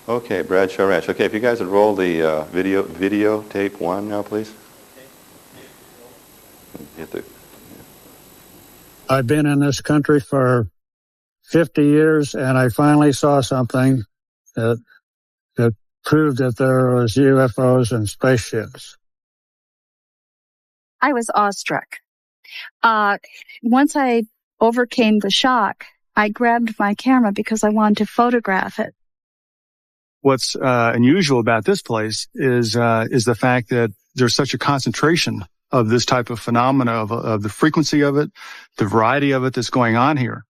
Okay, Bradshaw Ranch. Okay, if you guys would roll the video tape 1 now, please. I've been in this country for 50 years, and I finally saw something that proved that there was UFOs and spaceships. I was awestruck. Once I overcame the shock, I grabbed my camera because I wanted to photograph it. What's unusual about this place is the fact that there's such a concentration of this type of phenomena, of the frequency of it, the variety of it that's going on here.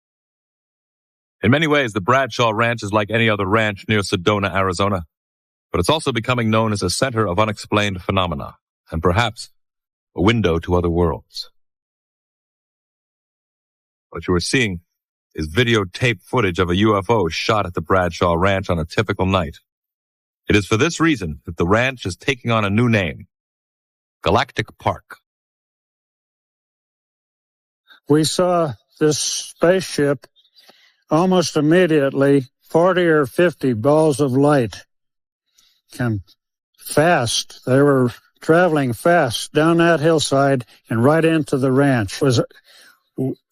In many ways, the Bradshaw Ranch is like any other ranch near Sedona, Arizona. But it's also becoming known as a center of unexplained phenomena, and perhaps a window to other worlds. What you are seeing is videotape footage of a UFO shot at the Bradshaw Ranch on a typical night. It is for this reason that the ranch is taking on a new name, Galactic Park. We saw this spaceship almost immediately, 40 or 50 balls of light come fast. They were traveling fast down that hillside and right into the ranch. It was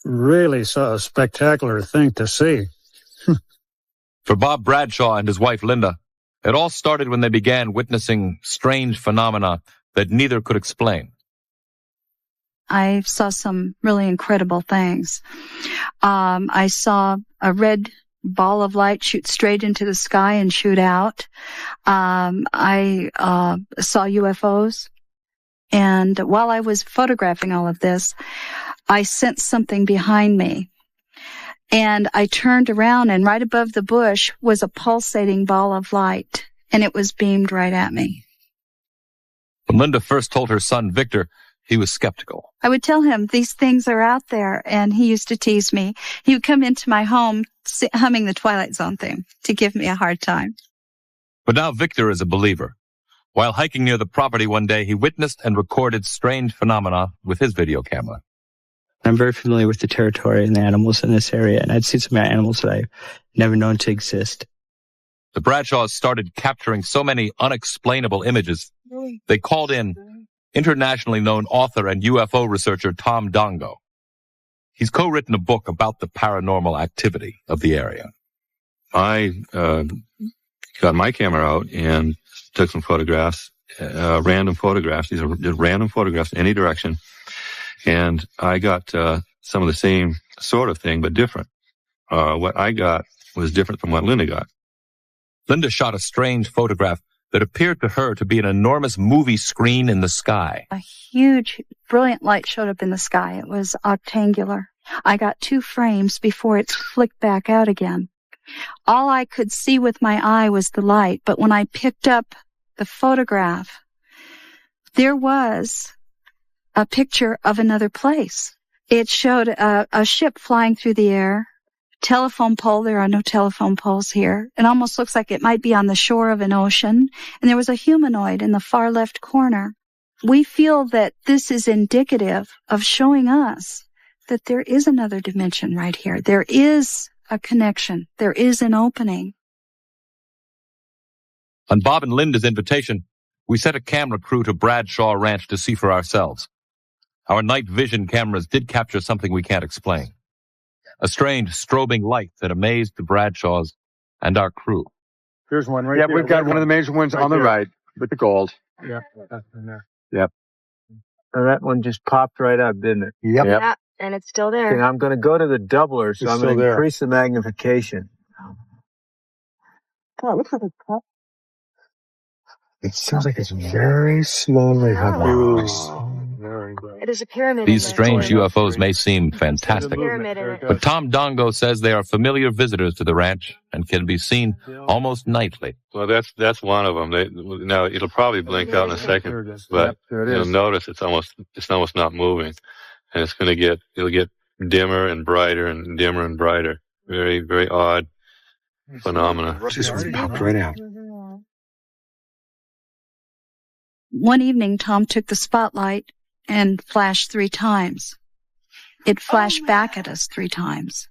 really a spectacular thing to see. For Bob Bradshaw and his wife Linda, it all started when they began witnessing strange phenomena that neither could explain. I saw some really incredible things. I saw a red ball of light shoot straight into the sky and shoot out. I saw UFOs. And while I was photographing all of this, I sensed something behind me. And I turned around, and right above the bush was a pulsating ball of light, and it was beamed right at me. When Linda first told her son, Victor, he was skeptical. I would tell him these things are out there, and he used to tease me. He would come into my home humming the Twilight Zone theme to give me a hard time. But now Victor is a believer. While hiking near the property one day, he witnessed and recorded strange phenomena with his video camera. I'm very familiar with the territory and the animals in this area, and I'd seen some animals that I've never known to exist. The Bradshaws started capturing so many unexplainable images, they called in internationally known author and UFO researcher Tom Dongo. He's co-written a book about the paranormal activity of the area. I got my camera out and took some photographs, random photographs. These are just random photographs in any direction. And I got some of the same sort of thing, but different. What I got was different from what Linda got. Linda shot a strange photograph that appeared to her to be an enormous movie screen in the sky. A huge, brilliant light showed up in the sky. It was octangular. I got 2 frames before it flicked back out again. All I could see with my eye was the light, but when I picked up the photograph, there was a picture of another place. It showed a ship flying through the air, telephone pole. There are no telephone poles here. It almost looks like it might be on the shore of an ocean. And there was a humanoid in the far left corner. We feel that this is indicative of showing us that there is another dimension right here. There is a connection. There is an opening. On Bob and Linda's invitation, we sent a camera crew to Bradshaw Ranch to see for ourselves. Our night vision cameras did capture something we can't explain. A strange strobing light that amazed the Bradshaws and our crew. Here's one right there. Yeah, we've got one of the major ones on the right with the gold. Yeah, that's in there. Yep. And that one just popped right up, didn't it? Yep. Yeah, and it's still there. Okay, I'm going to go to the doubler, so I'm going to increase the magnification. God, look at the top. It sounds like it's very slowly hovering. It is a pyramid. These strange UFOs may seem fantastic, but Tom Dongo says they are familiar visitors to the ranch and can be seen almost nightly. Well, that's one of them. Now it'll probably blink out in a second, but you'll notice it's almost not moving, and it'll get dimmer and brighter and dimmer and brighter. Very, very odd phenomena. Just popped right out. One evening, Tom took the spotlight and flashed 3 times. It flashed back at us 3 times.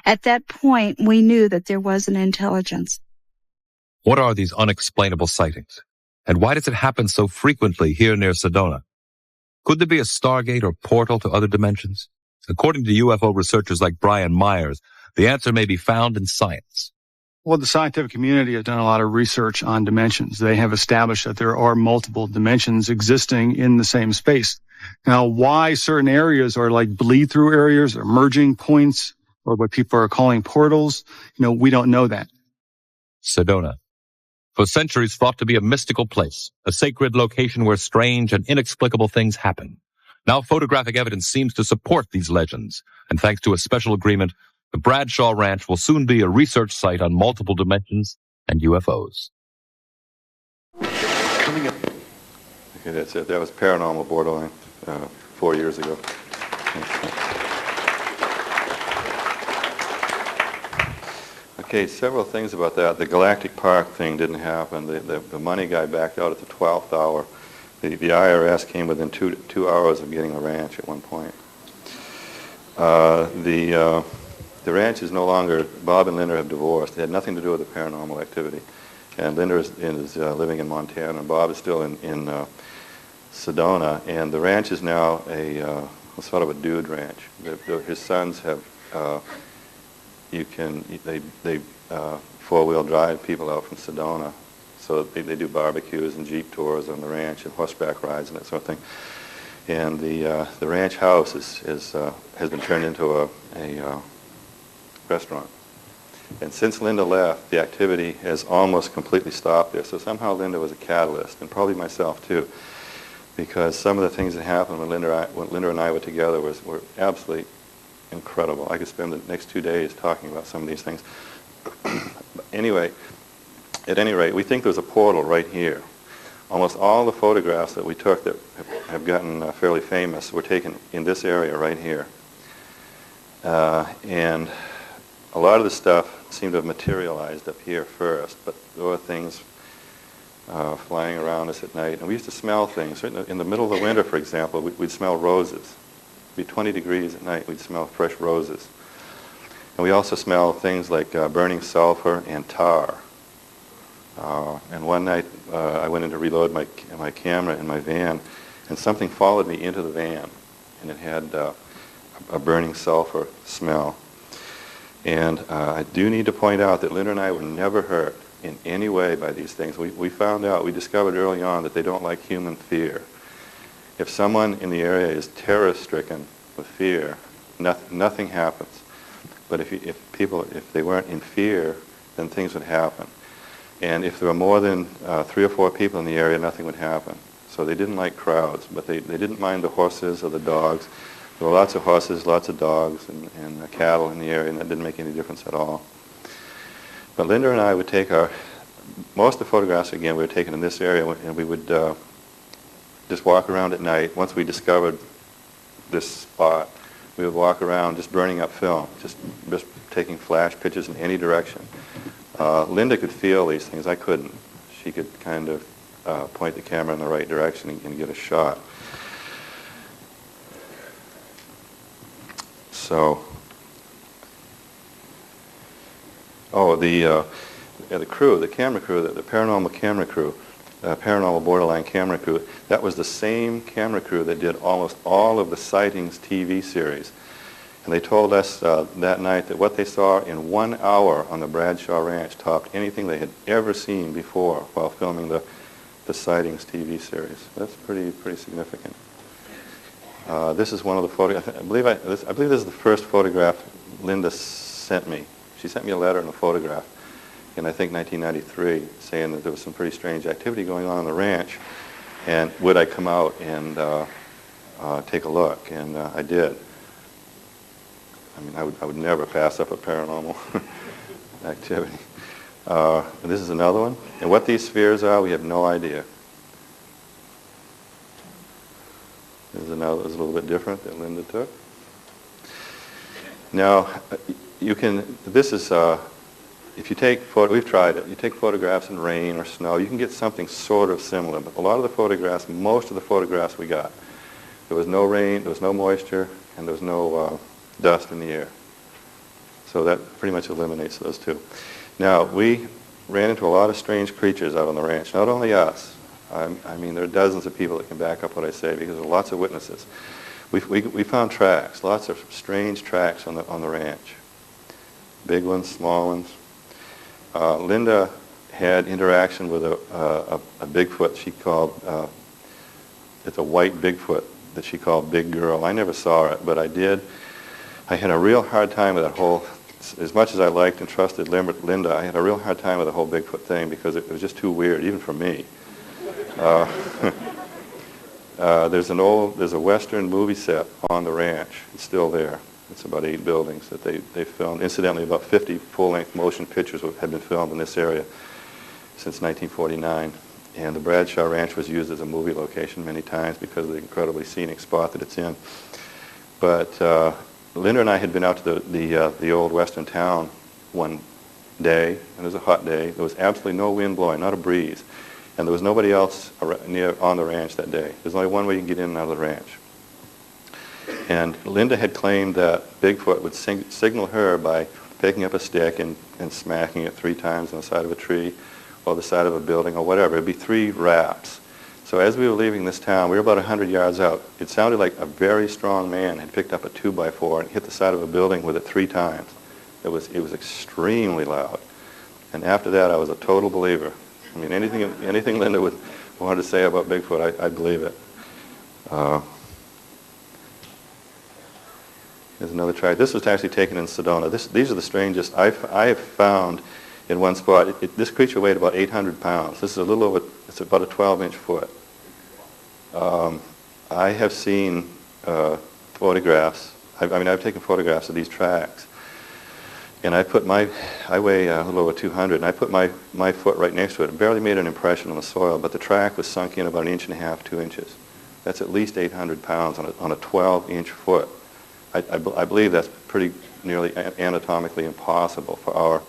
At that point, we knew that there was an intelligence. What are these unexplainable sightings? And why does it happen so frequently here near Sedona? Could there be a stargate or portal to other dimensions? According to UFO researchers like Brian Myers, the answer may be found in science. Well, the scientific community has done a lot of research on dimensions. They have established that there are multiple dimensions existing in the same space. Now, why certain areas are like bleed-through areas or merging points or what people are calling portals, we don't know that. Sedona. For centuries thought to be a mystical place, a sacred location where strange and inexplicable things happen. Now photographic evidence seems to support these legends, and thanks to a special agreement, the Bradshaw Ranch will soon be a research site on multiple dimensions and UFOs. Coming up. Okay, that's it. That was Paranormal Borderline 4 years ago. Okay, several things about that. The Galactic Park thing didn't happen. The money guy backed out at the 12th hour. The IRS came within two hours of getting the ranch at one point. The ranch is no longer, Bob and Linda have divorced. It had nothing to do with the paranormal activity. And Linda is living in Montana, and Bob is still in Sedona. And the ranch is now a sort of a dude ranch. His sons have, they four-wheel drive people out from Sedona. So they do barbecues and jeep tours on the ranch and horseback rides and that sort of thing. And the ranch house has been turned into a restaurant. And since Linda left, the activity has almost completely stopped there. So somehow Linda was a catalyst, and probably myself too, because some of the things that happened when Linda and I were together were absolutely incredible. I could spend the next 2 days talking about some of these things. Anyway, at any rate, we think there's a portal right here. Almost all the photographs that we took that have gotten fairly famous were taken in this area right here. And a lot of the stuff seemed to have materialized up here first, but there were things flying around us at night. And we used to smell things. In the middle of the winter, for example, we'd smell roses. It'd be 20 degrees at night, we'd smell fresh roses. And we also smell things like burning sulfur and tar. And one night I went in to reload my camera in my van, and something followed me into the van, and it had a burning sulfur smell. And I do need to point out that Linda and I were never hurt in any way by these things. We found out, we discovered early on that they don't like human fear. If someone in the area is terror-stricken with fear, nothing happens. But if they weren't in fear, then things would happen. And if there were more than 3 or 4 people in the area, nothing would happen. So they didn't like crowds, but they didn't mind the horses or the dogs. There were lots of horses, lots of dogs, and cattle in the area, and that didn't make any difference at all. But Linda and I would take most of the photographs, again, we were taken in this area, and we would just walk around at night. Once we discovered this spot, we would walk around just burning up film, just taking flash pictures in any direction. Linda could feel these things. I couldn't. She could kind of point the camera in the right direction and get a shot. So, the crew, the camera crew, the paranormal camera crew, paranormal borderline camera crew, that was the same camera crew that did almost all of the Sightings TV series. And they told us that night that what they saw in 1 hour on the Bradshaw Ranch topped anything they had ever seen before while filming the Sightings TV series. That's pretty significant. This is one of the photographs. I believe this is the first photograph Linda sent me. She sent me a letter and a photograph in, I think, 1993, saying that there was some pretty strange activity going on the ranch, and would I come out and take a look? And I did. I mean, I would never pass up a paranormal activity. And this is another one. And what these spheres are, we have no idea. This is another, it's a little bit different that Linda took. Now, this is, if you take, we've tried it, you take photographs in rain or snow, you can get something sort of similar, but a lot of the photographs, most of the photographs we got, there was no rain, there was no moisture, and there was no dust in the air. So that pretty much eliminates those two. Now, we ran into a lot of strange creatures out on the ranch, not only us. I mean, there are dozens of people that can back up what I say because there are lots of witnesses. We found tracks, lots of strange tracks on the ranch. Big ones, small ones. Linda had interaction with a Bigfoot she called, it's a white Bigfoot that she called Big Girl. I never saw it, but I did. I had a real hard time with that whole, as much as I liked and trusted Linda, I had a real hard time with the whole Bigfoot thing because it was just too weird, even for me. There's a Western movie set on the ranch. It's still there. It's about 8 buildings that they filmed. Incidentally, about 50 full-length motion pictures have been filmed in this area since 1949. And the Bradshaw Ranch was used as a movie location many times because of the incredibly scenic spot that it's in. But Linda and I had been out to the old western town one day, and it was a hot day. There was absolutely no wind blowing, not a breeze. And there was nobody else on the ranch that day. There's only one way you can get in and out of the ranch. And Linda had claimed that Bigfoot would signal her by picking up a stick and smacking it 3 times on the side of a tree or the side of a building or whatever. It'd be 3 raps. So as we were leaving this town, we were about 100 yards out. It sounded like a very strong man had picked up a 2x4 and hit the side of a building with it 3 times. It was extremely loud. And after that, I was a total believer. I mean, anything Linda wanted to say about Bigfoot, I'd believe it. Here's another track. This was actually taken in Sedona. These are the strangest I have found in one spot. This creature weighed about 800 pounds. This is a little over, it's about a 12-inch foot. I have seen photographs. I've taken photographs of these tracks. And I weigh a little over 200, and I put my foot right next to it. It barely made an impression on the soil, but the track was sunk in about 1.5 inches, 2 inches. That's at least 800 pounds on a 12-inch foot. I believe that's pretty nearly anatomically impossible for our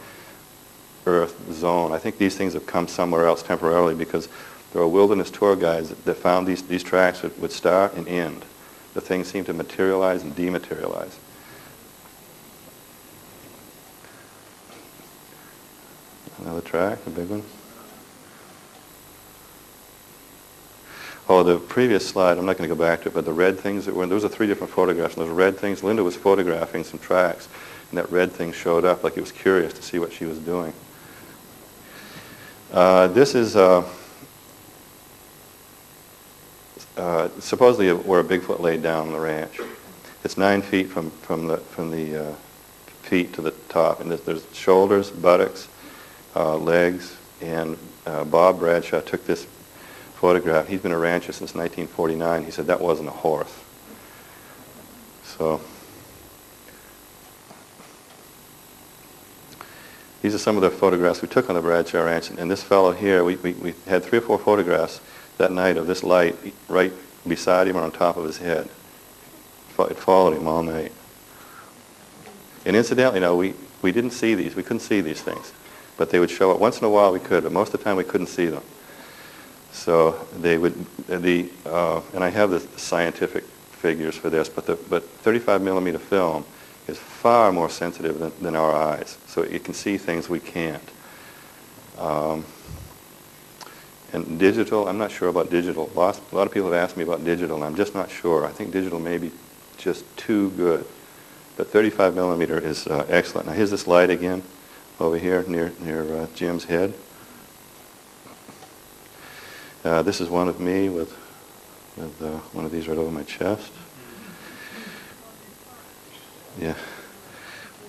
Earth zone. I think these things have come somewhere else temporarily because there are wilderness tour guides that found these tracks would start and end. The things seem to materialize and dematerialize. Another track, a big one. Oh, the previous slide, I'm not going to go back to it, but the red things that were, those are 3 different photographs, and those red things, Linda was photographing some tracks, and that red thing showed up like it was curious to see what she was doing. This is supposedly where a Bigfoot laid down on the ranch. It's 9 feet from the feet to the top, and there's shoulders, buttocks, legs, and Bob Bradshaw took this photograph. He's been a rancher since 1949. He said that wasn't a horse. So these are some of the photographs we took on the Bradshaw Ranch, and this fellow here, we had 3 or 4 photographs that night of this light right beside him or on top of his head. It followed him all night. And incidentally, no, we didn't see these. We couldn't see these things. But they would show up. Once in a while we could, but most of the time we couldn't see them. So they would, and I have the scientific figures for this, but 35 millimeter film is far more sensitive than our eyes. So it can see things we can't. And digital, I'm not sure about digital. A lot of people have asked me about digital, and I'm just not sure. I think digital may be just too good. But 35 millimeter is excellent. Now here's this light again. Over here near Jim's head. This is one of me with one of these right over my chest. Yeah.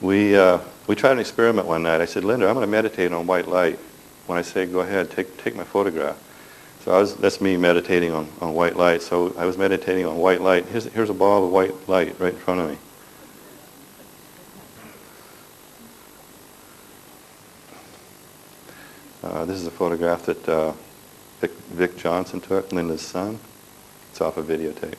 We tried an experiment one night. I said, Linda, I'm going to meditate on white light. When I say go ahead, take my photograph. So that's me meditating on white light. So I was meditating on white light. Here's a ball of white light right in front of me. This is a photograph that Vic Johnson took, Linda's son. It's off a videotape.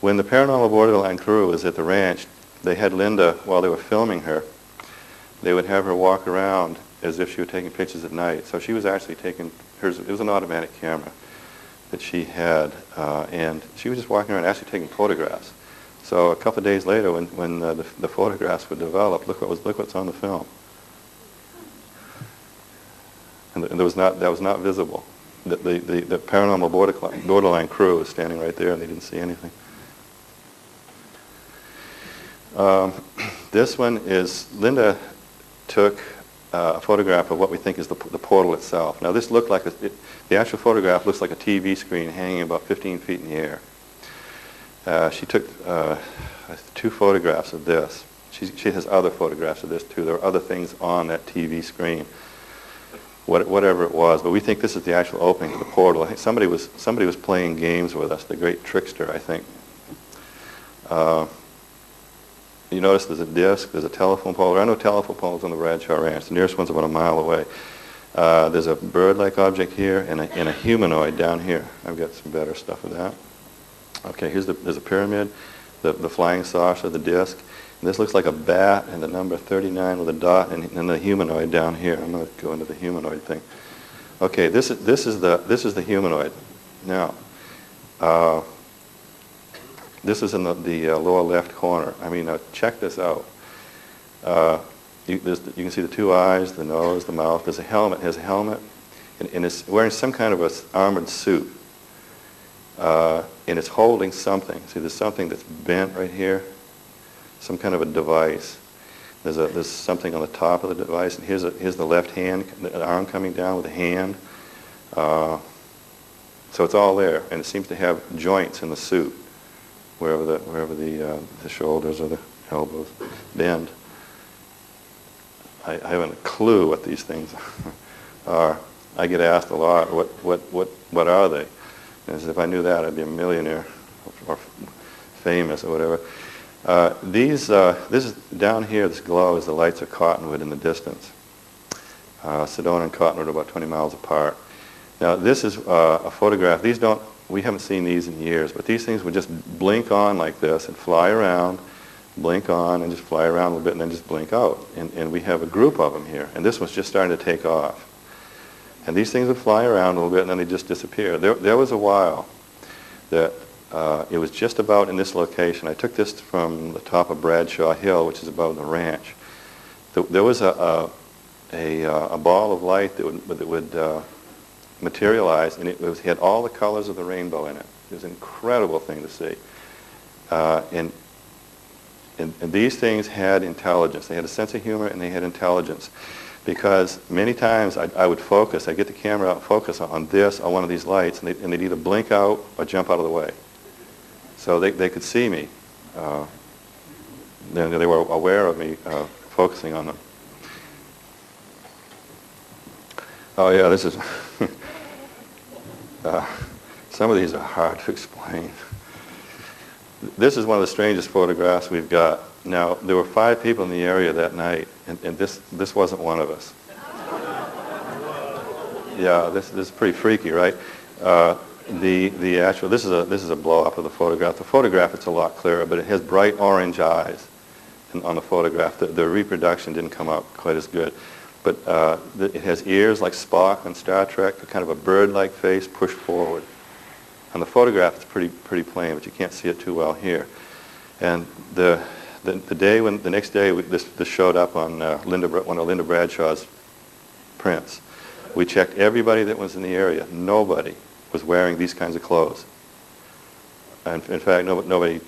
When the Paranormal Borderline crew was at the ranch, they had Linda, while they were filming her, they would have her walk around as if she were taking pictures at night. So she was actually taking, it was an automatic camera that she had, and she was just walking around actually taking photographs. So a couple of days later, when the photographs were developed, look what's on the film. and that was not visible. The paranormal borderline crew was standing right there, and they didn't see anything. This one is, Linda took a photograph of what we think is the portal itself. Now this looked like, the actual photograph looks like a TV screen hanging about 15 feet in the air. She took 2 photographs of this. She has other photographs of this too. There are other things on that TV screen, whatever it was. But we think this is the actual opening to the portal. I think somebody was playing games with us. The great trickster, I think. You notice there's a disc, there's a telephone pole. There are no telephone poles on the Bradshaw Ranch. The nearest one's about a mile away. There's a bird-like object here and a humanoid down here. I've got some better stuff of that. Okay, there's a pyramid, the flying saucer, the disc. And this looks like a bat and the number 39 with a dot and the humanoid down here. I'm going to go into the humanoid thing. Okay, this is the humanoid. Now, this is in the lower left corner. I mean, check this out. You can see the 2 eyes, the nose, the mouth. There's a helmet. It has a helmet, and it's wearing some kind of a armored suit. And it's holding something. See, there's something that's bent right here. Some kind of a device. There's something on the top of the device, and here's the left hand, the arm coming down with a hand. So it's all there, and it seems to have joints in the suit, wherever the shoulders or the elbows bend. I haven't a clue what these things are. I get asked a lot, what are they? And as if I knew that, I'd be a millionaire or famous or whatever. This is down here. This glow is the lights of Cottonwood in the distance. Sedona and Cottonwood are about 20 miles apart. Now this is a photograph. We haven't seen these in years, but these things would just blink on like this and fly around, blink on and just fly around a little bit and then just blink out. And we have a group of them here, and this one's just starting to take off. And these things would fly around a little bit and then they just disappear. There was a while that it was just about in this location. I took this from the top of Bradshaw Hill, which is above the ranch. There was a ball of light that would materialize, and it had all the colors of the rainbow in it. It was an incredible thing to see. And these things had intelligence. They had a sense of humor and they had intelligence. Because many times I would focus, I'd get the camera out and focus on this, on one of these lights, and they'd either blink out or jump out of the way. So they could see me. They were aware of me focusing on them. Oh yeah, this is... some of these are hard to explain. This is one of the strangest photographs we've got. Now, there were 5 people in the area that night, and this wasn't one of us. Yeah, this is pretty freaky, right? The actual, this is a blow up of the photograph. The photograph, it's a lot clearer, but it has bright orange eyes on the photograph. The reproduction didn't come out quite as good. But it has ears like Spock on Star Trek, kind of a bird-like face pushed forward. On the photograph, it's pretty plain, but you can't see it too well here. And the next day, this showed up on one of Linda Bradshaw's prints. We checked everybody that was in the area. Nobody was wearing these kinds of clothes. And in fact, nobody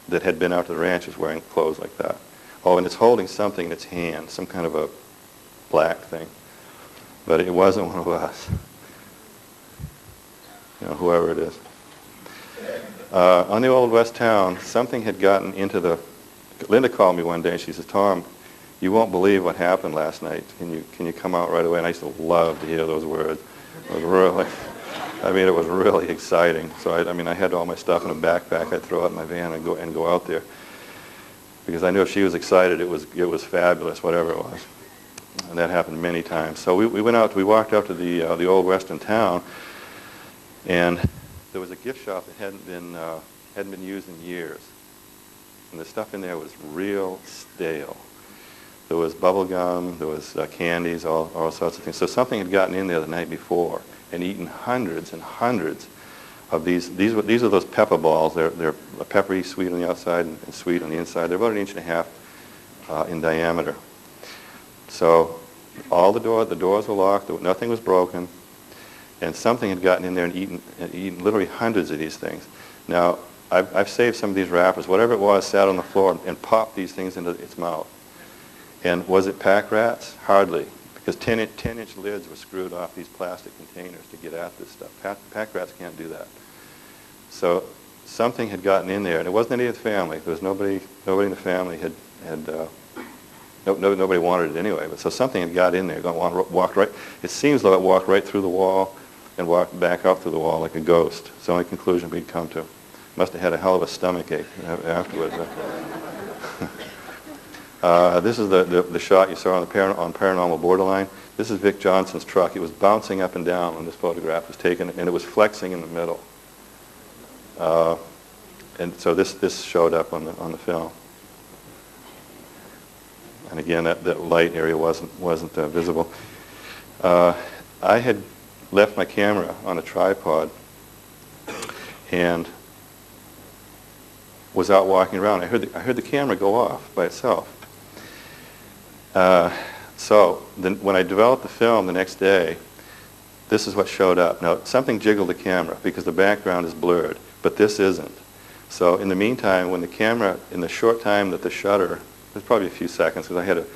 that had been out to the ranch was wearing clothes like that. Oh, and it's holding something in its hand, some kind of a black thing. But it wasn't one of us. You know, whoever it is. On the Old West Town, something had gotten into the... Linda called me one day and she says, "Tom, you won't believe what happened last night. Can you come out right away?" And I used to love to hear those words. It was really... it was really exciting. So I had all my stuff in a backpack. I'd throw it in my van and go out there, because I knew if she was excited, it was fabulous, whatever it was. And that happened many times. So we walked out to the old western town, and there was a gift shop that hadn't been used in years, and the stuff in there was real stale. There was bubble gum, there was candies, all sorts of things. So something had gotten in there the night before and eaten hundreds and hundreds of these. These are those pepper balls. They're peppery, sweet on the outside and sweet on the inside. They're about 1.5 inches in diameter. So All the doors were locked, nothing was broken, and something had gotten in there and eaten literally hundreds of these things. Now, I've saved some of these wrappers. Whatever it was sat on the floor and popped these things into its mouth. And was it pack rats? Hardly, because 10-inch lids were screwed off these plastic containers to get at this stuff. Pack rats can't do that. So something had gotten in there, and it wasn't any of the family. There was nobody in the family nobody wanted it anyway. But so something had got in there, walked right. It seems though it walked right through the wall and walked back up through the wall like a ghost. It's the only conclusion we'd come to. Must have had a hell of a stomachache afterwards. This is the shot you saw on Paranormal Borderline. This is Vic Johnson's truck. It was bouncing up and down when this photograph was taken, and it was flexing in the middle. And so this showed up on the film. And again, that light area wasn't visible. I had left my camera on a tripod and was out walking around. I heard the camera go off by itself. So then when I developed the film the next day, this is what showed up. Now, something jiggled the camera because the background is blurred, but this isn't. So in the meantime, when the camera, in the short time that the shutter, it was probably a few seconds, because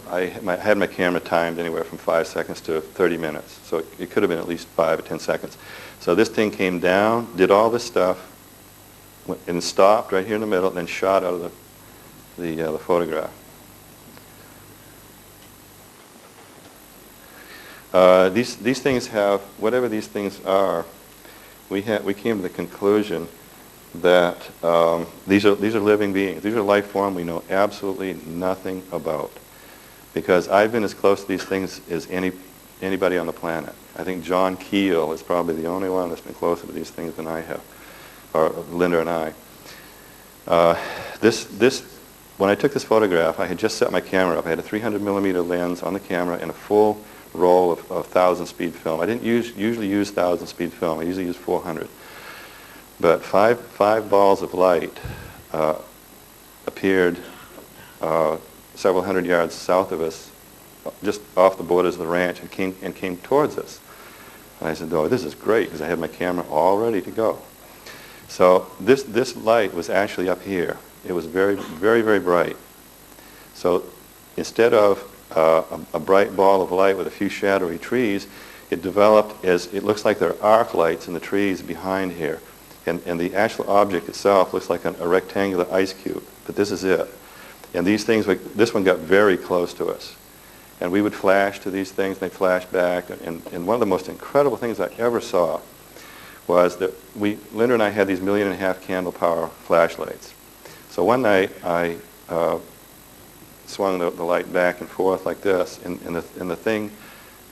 I had my camera timed anywhere from 5 seconds to 30 minutes. So it could have been at least 5 or 10 seconds. So this thing came down, did all this stuff, and stopped right here in the middle, and then shot out of the photograph. These things have, whatever these things are, we came to the conclusion that these are living beings. These are life form we know absolutely nothing about. Because I've been as close to these things as anybody on the planet. I think John Keel is probably the only one that's been closer to these things than I have, or Linda and I. When I took this photograph, I had just set my camera up. I had a 300 millimeter lens on the camera and a full roll of 1,000 speed film. I didn't usually use 1,000 speed film. I usually use 400. But five balls of light appeared several hundred yards south of us, just off the borders of the ranch, and came towards us. And I said, "Oh, this is great," because I had my camera all ready to go. So this light was actually up here. It was very, very, very bright. So instead of a bright ball of light with a few shadowy trees, it developed as, it looks like there are arc lights in the trees behind here. And the actual object itself looks like a rectangular ice cube, but this is it. And these things, this one got very close to us. And we would flash to these things, and they'd flash back. And one of the most incredible things I ever saw was that Linda and I had these 1.5 million candle power flashlights. So one night I swung the light back and forth like this, and the thing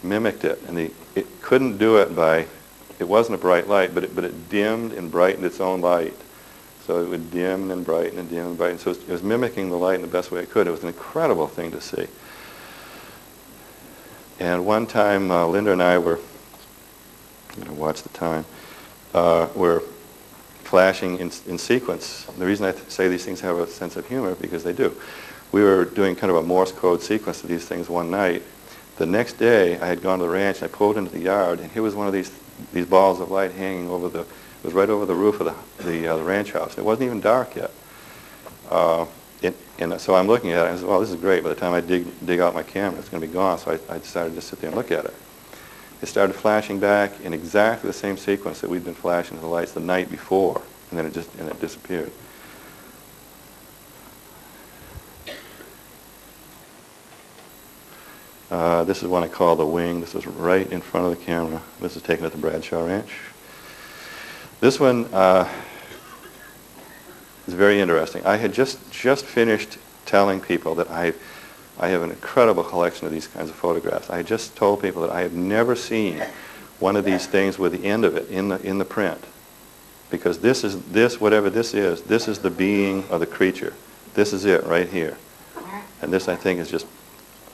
mimicked it. And it couldn't do it by, it wasn't a bright light, but it dimmed and brightened its own light. So it would dim and brighten and dim and brighten. So it was mimicking the light in the best way it could. It was an incredible thing to see. And one time, Linda and I were, I'm going to watch the time, were flashing in sequence. The reason I say these things have a sense of humor, because they do. We were doing kind of a Morse code sequence of these things one night. The next day, I had gone to the ranch, and I pulled into the yard, and here was one of these balls of light hanging over it was right over the roof of the ranch house. It wasn't even dark yet. And so I'm looking at it, and I said, well, this is great. By the time I dig out my camera, it's going to be gone. So I decided to sit there and look at it. It started flashing back in exactly the same sequence that we'd been flashing to the lights the night before, and then it disappeared. This is one I call the wing. This was right in front of the camera. This is taken at the Bradshaw Ranch. This one is very interesting. I had just finished telling people that I have an incredible collection of these kinds of photographs. I had just told people that I have never seen one of these things with the end of it in the print, because whatever this is the being or the creature. This is it right here, and this I think is just,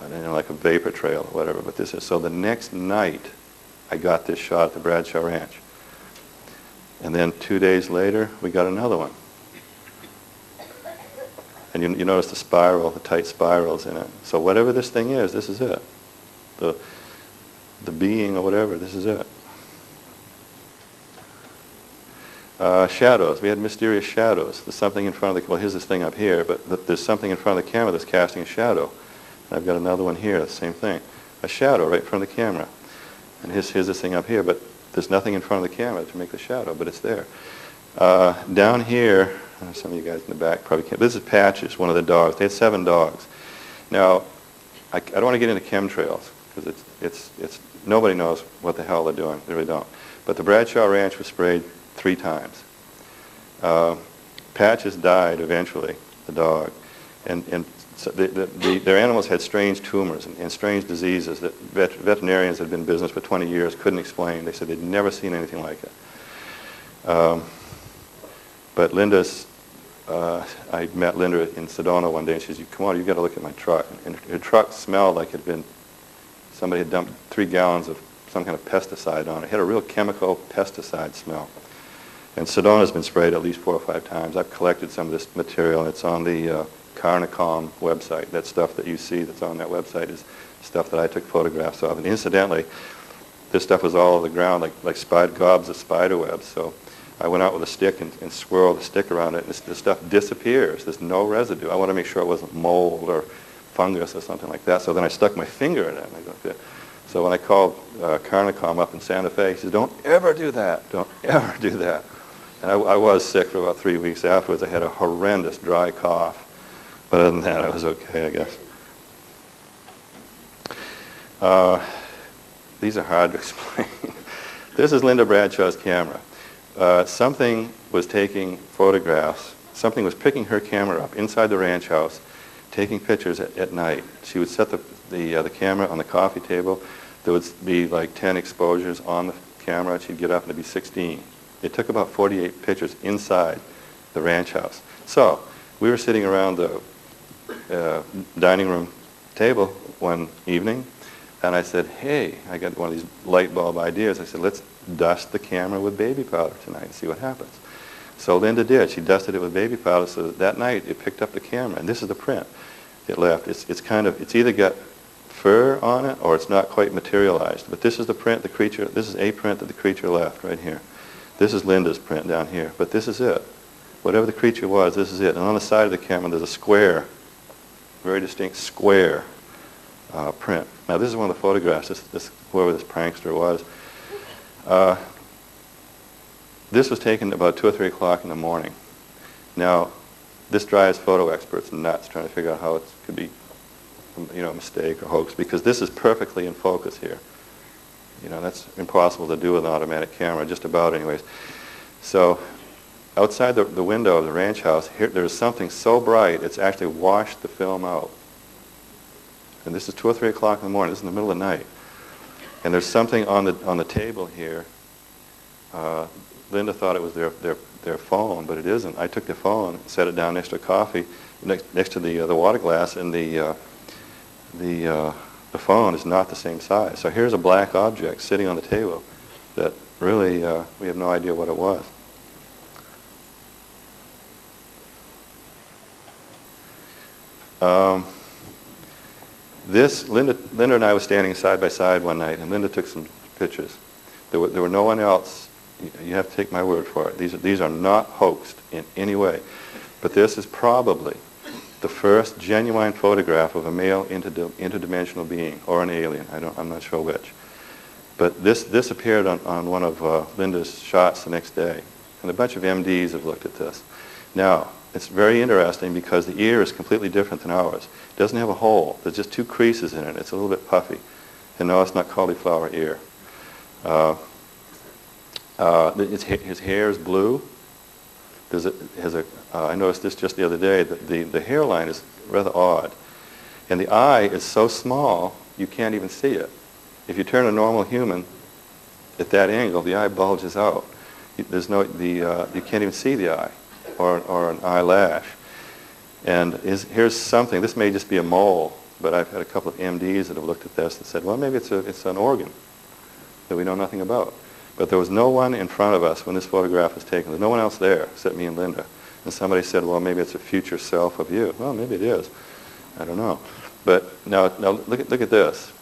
I don't know, like a vapor trail or whatever. But this is, so the next night I got this shot at the Bradshaw Ranch, and then 2 days later we got another one. And you notice the tight spirals in it. So whatever this thing is, this is it. the being or whatever. This is it. Shadows. We had mysterious shadows. There's something in front of the, well, here's this thing up here, but there's something in front of the camera that's casting a shadow. And I've got another one here, the same thing. A shadow right in front of the camera. And here's this thing up here, but there's nothing in front of the camera to make the shadow, but it's there. Down here, some of you guys in the back probably can't, this is Patches, one of the dogs. They had 7 dogs. Now, I don't want to get into chemtrails, because it's nobody knows what the hell they're doing. They really don't. But the Bradshaw Ranch was sprayed 3 times. Patches died eventually, the dog, and so their animals had strange tumors and strange diseases that veterinarians that had been in business for 20 years couldn't explain. They said they'd never seen anything like it. But Linda's, I met Linda in Sedona one day, and she said, "Come on, you've got to look at my truck." And her truck smelled like somebody had dumped 3 gallons of some kind of pesticide on it. It had a real chemical pesticide smell. And Sedona's been sprayed at least 4 or 5 times. I've collected some of this material, and it's on the Carnicom website. That stuff that you see that's on that website is stuff that I took photographs of. And incidentally, this stuff was all over the ground like gobs of spider webs. So I went out with a stick and swirled a stick around it, and the stuff disappears. There's no residue. I want to make sure it wasn't mold or fungus or something like that. So then I stuck my finger in it. And I go, so when I called Carnicom up in Santa Fe, he said, "Don't ever do that. Don't ever do that." And I was sick for about 3 weeks afterwards. I had a horrendous dry cough. But other than that, I was okay, I guess. These are hard to explain. This is Linda Bradshaw's camera. Something was taking photographs. Something was picking her camera up inside the ranch house, taking pictures at night. She would set the camera on the coffee table. There would be like 10 exposures on the camera. She'd get up and it'd be 16. It took about 48 pictures inside the ranch house. So we were sitting around the dining room table one evening, and I said, "Hey, I got one of these light bulb ideas." I said, "Let's dust the camera with baby powder tonight and see what happens." So Linda did. She dusted it with baby powder, so that night it picked up the camera, and this is the print it left. It's either got fur on it or it's not quite materialized. But this is the print this is a print that the creature left right here. This is Linda's print down here, but this is it. Whatever the creature was, this is it. And on the side of the camera, there's a square, very distinct square print. Now, this is one of the photographs, whoever this prankster was. This was taken about 2 or 3 o'clock in the morning. Now, this drives photo experts nuts trying to figure out how it could be, a mistake or hoax, because this is perfectly in focus here. That's impossible to do with an automatic camera, just about anyways. So outside the window of the ranch house, there's something so bright, it's actually washed the film out. And this is 2 or 3 o'clock in the morning. This is in the middle of the night. And there's something on the table here. Linda thought it was their phone, but it isn't. I took the phone and set it down next to a coffee, next to the water glass, and the phone is not the same size. So here's a black object sitting on the table that really we have no idea what it was. Linda and I were standing side by side one night, and Linda took some pictures. There were no one else. You have to take my word for it. These are not hoaxed in any way. But this is probably the first genuine photograph of a male interdimensional being, or an alien. I'm not sure which. But this appeared on one of Linda's shots the next day. And a bunch of MDs have looked at this. Now, it's very interesting because the ear is completely different than ours. It doesn't have a hole. There's just 2 creases in it. It's a little bit puffy. And no, it's not cauliflower ear. His hair is blue. I noticed this just the other day, that the hairline is rather odd. And the eye is so small, you can't even see it. If you turn a normal human at that angle, the eye bulges out. You can't even see the eye or an eyelash. And here's something. This may just be a mole, but I've had a couple of MDs that have looked at this and said, well, maybe it's an organ that we know nothing about. But there was no one in front of us when this photograph was taken. There's no one else there except me and Linda. And somebody said, well, maybe it's a future self of you. Well, maybe it is. I don't know. But now look at this.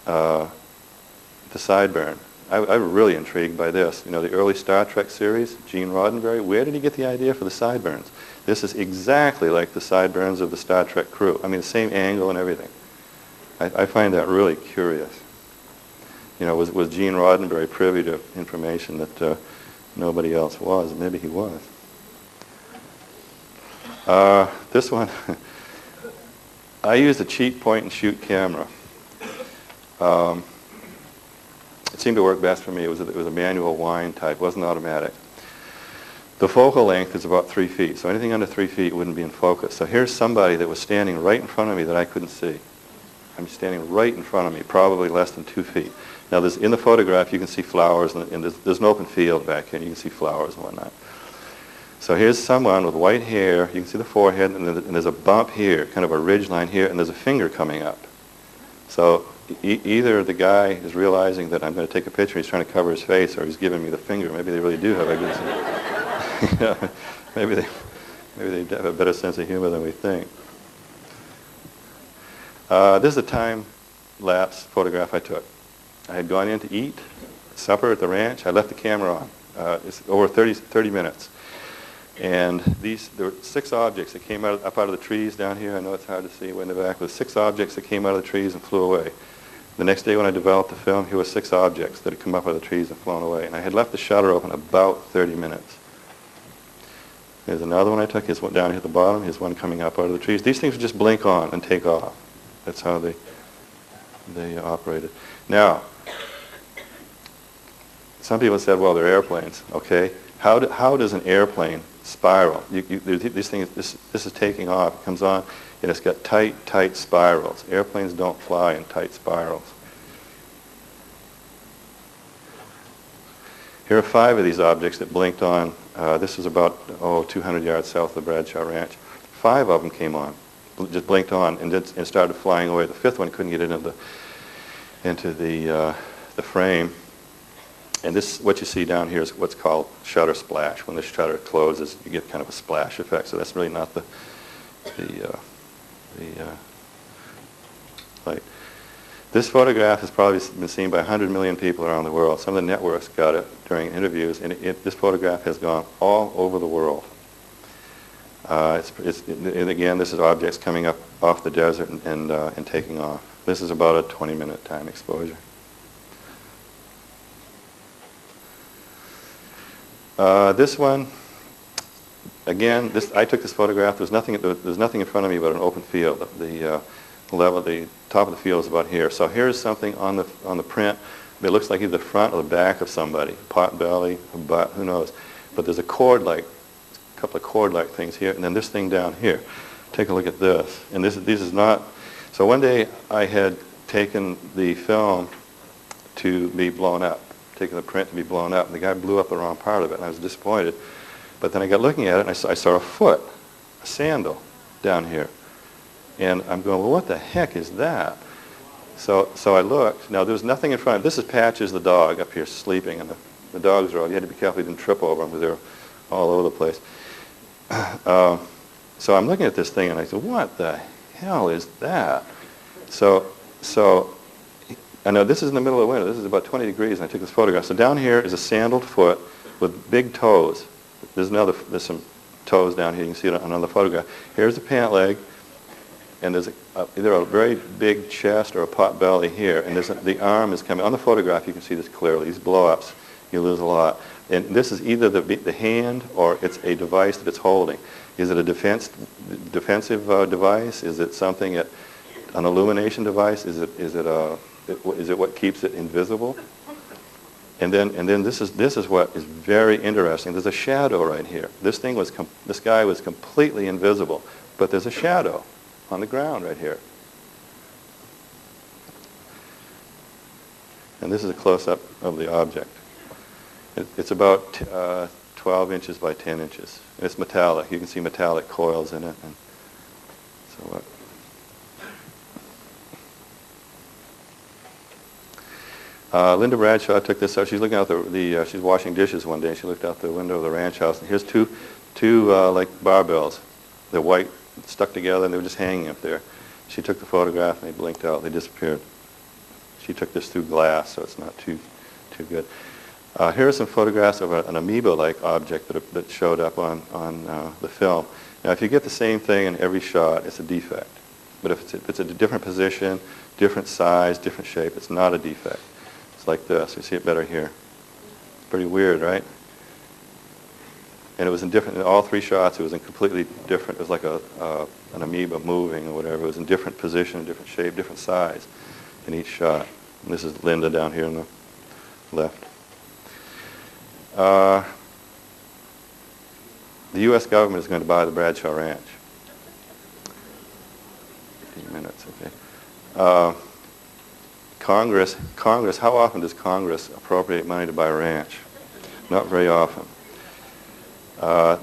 the sideburn. I was really intrigued by this. You know, the early Star Trek series, Gene Roddenberry, where did he get the idea for the sideburns? This is exactly like the sideburns of the Star Trek crew. I mean, the same angle and everything. I find that really curious. You know, was Gene Roddenberry privy to information that nobody else was? Maybe he was. This one, I used a cheap point-and-shoot camera. It seemed to work best for me. It was a manual wind type. It wasn't automatic. The focal length is about 3 feet, so anything under 3 feet wouldn't be in focus. So here's somebody that was standing right in front of me that I couldn't see. I'm standing right in front of me, probably less than 2 feet. Now, in the photograph, you can see flowers, and there's an open field back here, and you can see flowers and whatnot. So here's someone with white hair. You can see the forehead, and there's a bump here, kind of a ridge line here, and there's a finger coming up. So either the guy is realizing that I'm going to take a picture, he's trying to cover his face, or he's giving me the finger. Maybe they really do have a good sense. Yeah, maybe they have a better sense of humor than we think. This is a time-lapse photograph I took. I had gone in to eat supper at the ranch. I left the camera on. It's over 30 minutes. And there were 6 objects that came up out of the trees down here. I know it's hard to see way in the back. There were 6 objects that came out of the trees and flew away. The next day when I developed the film, here were 6 objects that had come up out of the trees and flown away. And I had left the shutter open about 30 minutes. There's another one I took. Here's one down here at the bottom. Here's one coming up out of the trees. These things would just blink on and take off. That's how they operated. Now, some people said, well, they're airplanes. Okay, how does an airplane spiral? These things, this is taking off. It comes on, and it's got tight spirals. Airplanes don't fly in tight spirals. Here are 5 of these objects that blinked on. This was about 200 yards south of the Bradshaw Ranch. 5 of them came on, just blinked on, and started flying away. The 5th one couldn't get into the frame. And this, what you see down here, is what's called shutter splash. When the shutter closes, you get kind of a splash effect. So that's really not the light. This photograph has probably been seen by 100 million people around the world. Some of the networks got it during interviews, and this photograph has gone all over the world. And again, this is objects coming up off the desert and taking off. This is about a 20-minute time exposure. This one, again, I took this photograph. There's nothing in front of me but an open field. The top of the field is about here. So here's something on the print. It looks like either the front or the back of somebody, pot belly, a butt, who knows? But there's a couple of cord-like things here, and then this thing down here. Take a look at this. And this is not. So one day I had taken the film to be blown up. Taking the print to be blown up, and the guy blew up the wrong part of it, and I was disappointed. But then I got looking at it, and I saw a foot, a sandal, down here. And I'm going, well, what the heck is that? So I looked. Now, there was nothing in front of it. This is Patches the dog up here sleeping, and the dogs are all, you had to be careful you didn't trip over them because they're all over the place. So I'm looking at this thing, and I said, what the hell is that? So I know this is in the middle of winter. This is about 20 degrees, and I took this photograph. So down here is a sandaled foot with big toes. There's some toes down here. You can see it on another photograph. Here's the pant leg, and there's either a very big chest or a pot belly here, and the arm is coming. On the photograph, you can see this clearly. These blow-ups, you lose a lot. And this is either the hand or it's a device that it's holding. Is it a defensive device? Is it an illumination device? Is it what keeps it invisible? And then this is what is very interesting. There's a shadow right here. This guy was completely invisible, but there's a shadow on the ground right here. And this is a close-up of the object. It's about 12 inches by 10 inches. And it's metallic. You can see metallic coils in it. And so Linda Bradshaw took this out. She's looking out she's washing dishes one day. She looked out the window of the ranch house, and here's two like barbells. They're white, stuck together, and they were just hanging up there. She took the photograph, and they blinked out. They disappeared. she took this through glass, so it's not too good. Here are some photographs of an amoeba-like object that showed up on the film. Now, if you get the same thing in every shot, it's a defect. But if it's at a different position, different size, different shape, it's not a defect. It's like this. You see it better here. Pretty weird, right? And it was in all three shots, it was in completely different. It was like an amoeba moving or whatever. It was in different position, different shape, different size in each shot. And this is Linda down here on the left. The U.S. government is going to buy the Bradshaw Ranch. 15 minutes, okay. Congress, how often does Congress appropriate money to buy a ranch? Not very often. The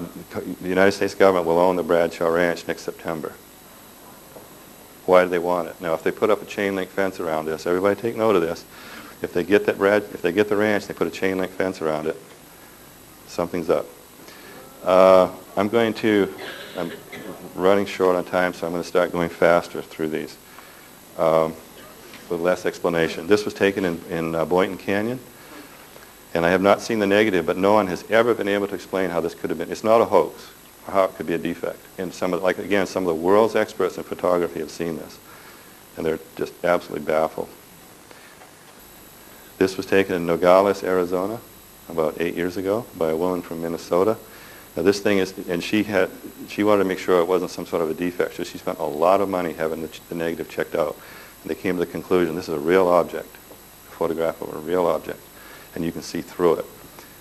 United States government will own the Bradshaw Ranch next September. Why do they want it? Now, if they put up a chain link fence around this, everybody take note of this. If they get the ranch, they put a chain link fence around it, something's up. I'm running short on time, so I'm going to start going faster through these with less explanation. This was taken in Boynton Canyon, and I have not seen the negative, but no one has ever been able to explain how this could have been. It's not a hoax, or how it could be a defect. And some of the world's experts in photography have seen this, and they're just absolutely baffled. This was taken in Nogales, Arizona, about 8 years ago by a woman from Minnesota. Now this thing is, and she wanted to make sure it wasn't some sort of a defect, so she spent a lot of money having the negative checked out. And they came to the conclusion, this is a real object, a photograph of a real object, and you can see through it.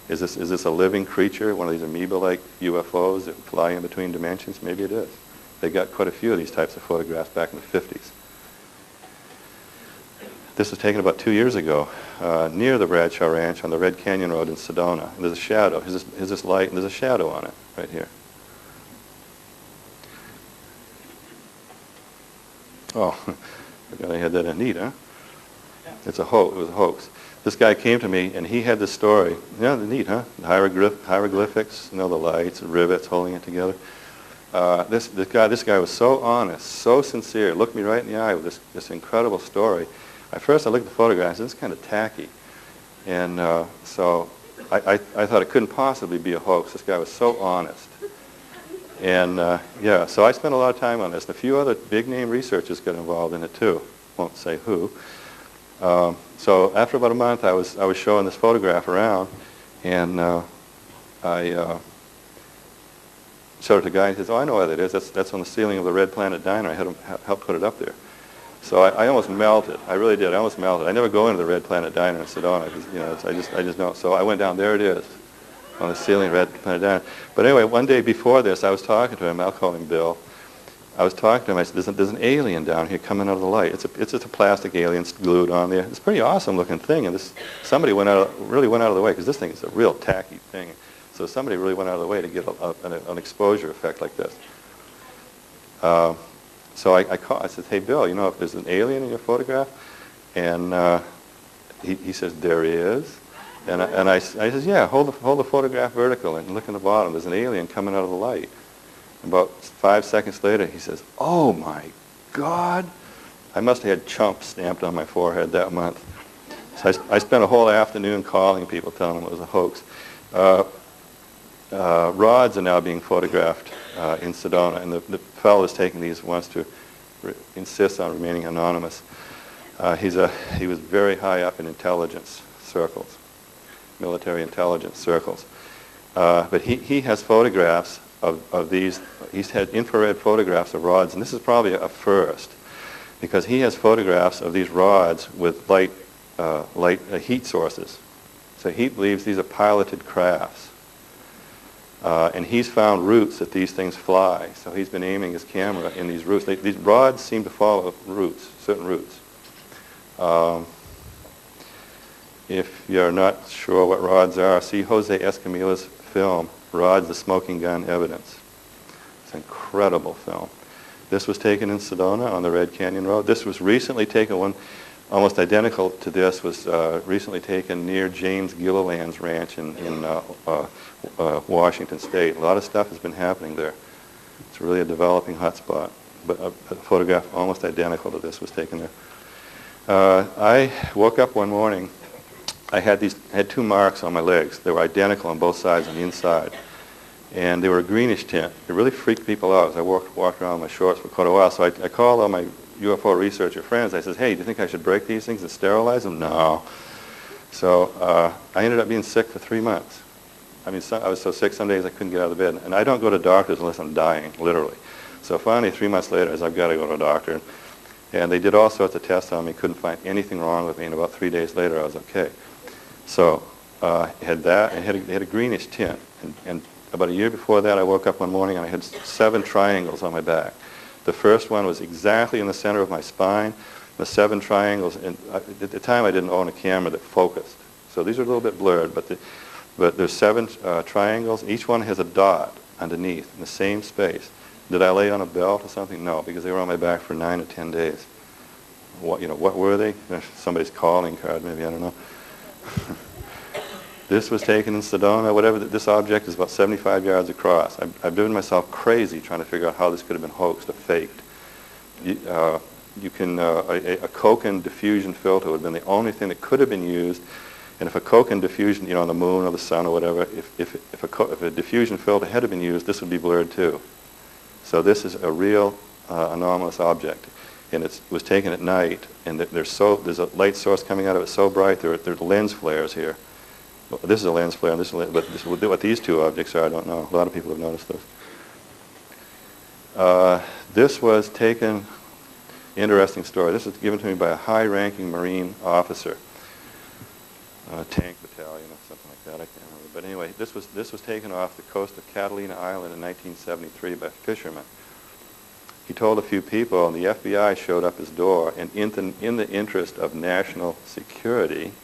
Is this a living creature, one of these amoeba-like UFOs that fly in between dimensions? Maybe it is. They got quite a few of these types of photographs back in the 50s. This was taken about 2 years ago near the Bradshaw Ranch on the Red Canyon Road in Sedona. And there's a shadow. Here's this light, and there's a shadow on it right here. Oh, forgot I had that in. Neat, huh? It's a hoax. It was a hoax. This guy came to me, and he had this story. Yeah, neat, huh? The hieroglyphics, the lights, the rivets holding it together. This guy was so honest, so sincere, looked me right in the eye with this incredible story. At first I looked at the photographs, and it's kind of tacky. And so I thought it couldn't possibly be a hoax. This guy was so honest. And yeah, so I spent a lot of time on this. And a few other big-name researchers got involved in it too. Won't say who. So after about a month, I was showing this photograph around, and I showed it to a guy, and he says, "Oh, I know what that is. That's on the ceiling of the Red Planet Diner. I had him help put it up there." So I almost melted. I really did. I almost melted. I never go into the Red Planet Diner in Sedona because I just know. So I went down. There it is, on the ceiling of the Red Planet Diner. But anyway, one day before this, I was talking to him. I'll call him Bill. I was talking to him. I said, "There's an alien down here coming out of the light. It's just a plastic alien glued on there. It's a pretty awesome looking thing." And somebody really went out of the way, because this thing is a real tacky thing. So somebody really went out of the way to get an exposure effect like this. So I said, "Hey, Bill, you know if there's an alien in your photograph?" And he says, "There is." And I says, "Yeah, hold the photograph vertical and look in the bottom. There's an alien coming out of the light." About 5 seconds later, he says, "Oh my God!" I must have had chump stamped on my forehead that month. So I spent a whole afternoon calling people, telling them it was a hoax. Rods are now being photographed in Sedona, and the fellow that's taking these wants to insist on remaining anonymous. He was very high up in intelligence circles, military intelligence circles. But he has photographs of these. He's had infrared photographs of rods, and this is probably a first, because he has photographs of these rods with light heat sources. So he believes these are piloted crafts. And he's found routes that these things fly. So he's been aiming his camera in these routes. These rods seem to follow routes, certain routes. If you're not sure what rods are, see Jose Escamila's film, Rods, the Smoking Gun Evidence. It's an incredible film. This was taken in Sedona on the Red Canyon Road. This was recently taken, one almost identical to this was recently taken near James Gilliland's ranch in Washington State. A lot of stuff has been happening there. It's really a developing hotspot. But a photograph almost identical to this was taken there. I woke up one morning. I had 2 marks on my legs. They were identical on both sides on the inside, and they were a greenish tint. It really freaked people out as I walked around in my shorts for quite a while. So I called all my UFO researcher friends. I said, "Hey, do you think I should break these things and sterilize them?" No. So I ended up being sick for 3 months. I mean, I was so sick some days I couldn't get out of bed. And I don't go to doctors unless I'm dying, literally. So finally, 3 months later, I said, I've got to go to a doctor. And they did all sorts of tests on me, couldn't find anything wrong with me. And about 3 days later, I was okay. So I had that, and it had a greenish tint. And about a year before that, I woke up one morning and I had 7 triangles on my back. The first one was exactly in the center of my spine. The 7 triangles, and at the time I didn't own a camera that focused. So these are a little bit blurred, but there's 7 triangles. Each one has a dot underneath in the same space. Did I lay on a belt or something? No, because they were on my back for 9 or 10 days. What were they? Somebody's calling card, maybe, I don't know. This was taken in Sedona, whatever. This object is about 75 yards across. I've driven myself crazy trying to figure out how this could have been hoaxed or faked. A Kochen diffusion filter would have been the only thing that could have been used. And if a Kochen diffusion, on the moon or the sun or whatever, if a diffusion filter had been used, this would be blurred too. So this is a real anomalous object, and it was taken at night. And there's a light source coming out of it so bright there are lens flares here. Well, this is a lens flare, and what these 2 objects are, I don't know. A lot of people have noticed those. This was taken. Interesting story. This was given to me by a high-ranking Marine officer. Tank battalion or something like that, I can't remember. But anyway, this was taken off the coast of Catalina Island in 1973 by a fisherman. He told a few people, and the FBI showed up his door, and in the interest of national security,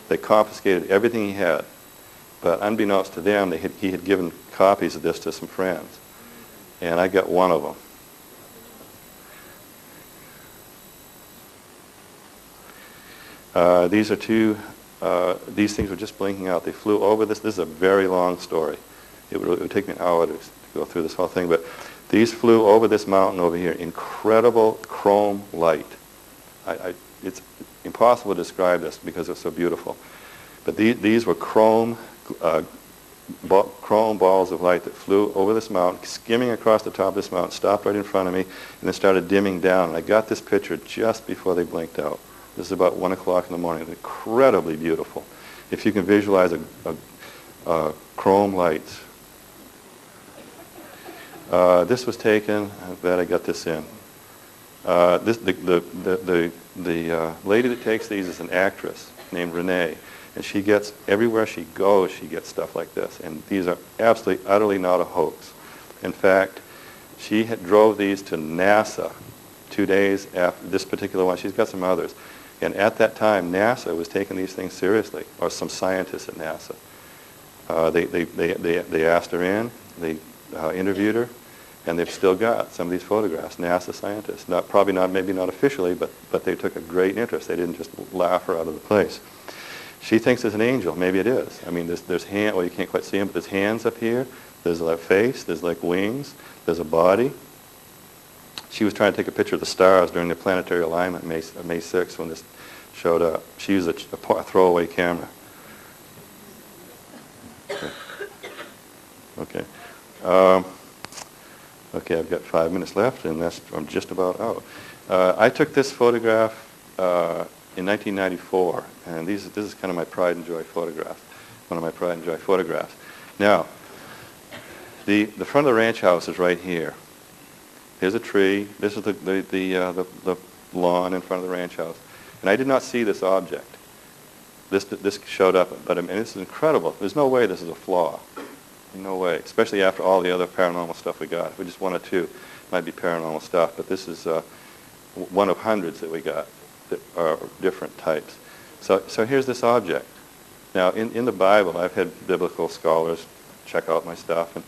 they confiscated everything he had. But unbeknownst to them, he had given copies of this to some friends, and I got one of them. These are 2. These things were just blinking out. They flew over this. This is a very long story. It would take me an hour to go through this whole thing. But these flew over this mountain over here. Incredible chrome light. It's impossible to describe this because it's so beautiful. But these were chrome balls of light that flew over this mountain, skimming across the top of this mountain, stopped right in front of me, and then started dimming down. And I got this picture just before they blinked out. This is about 1 o'clock in the morning. It's incredibly beautiful. If you can visualize a chrome lights. This was taken. I'm glad I got this in. The lady that takes these is an actress named Renee, and she gets everywhere she goes. She gets stuff like this, and these are absolutely, utterly not a hoax. In fact, she drove these to NASA 2 days after this particular one. She's got some others. And at that time, NASA was taking these things seriously, or some scientists at NASA. They asked her in, they interviewed her, and they've still got some of these photographs, NASA scientists. Maybe not officially, but they took a great interest. They didn't just laugh her out of the place. She thinks it's an angel. Maybe it is. I mean, there's hand. Well, you can't quite see them, but there's hands up here. There's a face. There's like wings. There's a body. She was trying to take a picture of the stars during the planetary alignment May 6th when this showed up. She used a throwaway camera. Okay. Okay, I've got 5 minutes left, and I'm just about out. I took this photograph in 1994, and this is kind of my pride and joy photograph, one of my pride and joy photographs. Now, the front of the ranch house is right here. Here's a tree. This is the lawn in front of the ranch house. And I did not see this object. This showed up, but I mean, this is incredible. There's no way this is a flaw. No way, especially after all the other paranormal stuff we got. If we just 1 or 2, it might be paranormal stuff, but this is one of hundreds that we got that are different types. So here's this object. Now, in the Bible, I've had biblical scholars check out my stuff, and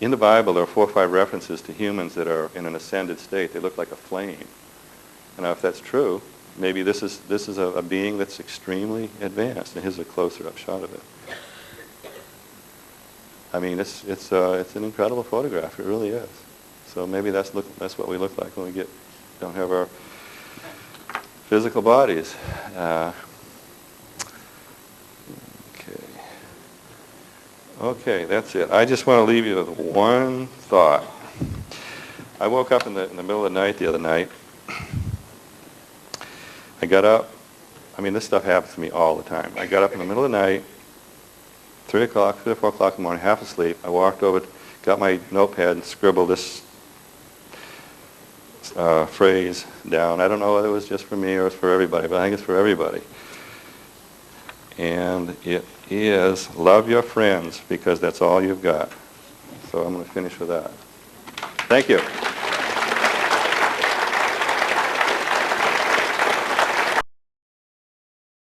in the Bible, there are 4 or 5 references to humans that are in an ascended state. They look like a flame. And now, if that's true, maybe this is a being that's extremely advanced. And here's a closer-up shot of it. I mean, it's an incredible photograph. It really is. So maybe that's what we look like when we don't have our physical bodies. Okay, that's it. I just want to leave you with one thought. I woke up in the middle of the night the other night. I got up. I mean, this stuff happens to me all the time. I got up in the middle of the night, 3 or 4 o'clock in the morning, half asleep. I walked over, got my notepad and scribbled this phrase down. I don't know whether it was just for me or it's for everybody, but I think it's for everybody. And it is, love your friends, because that's all you've got. So I'm going to finish with that. Thank you.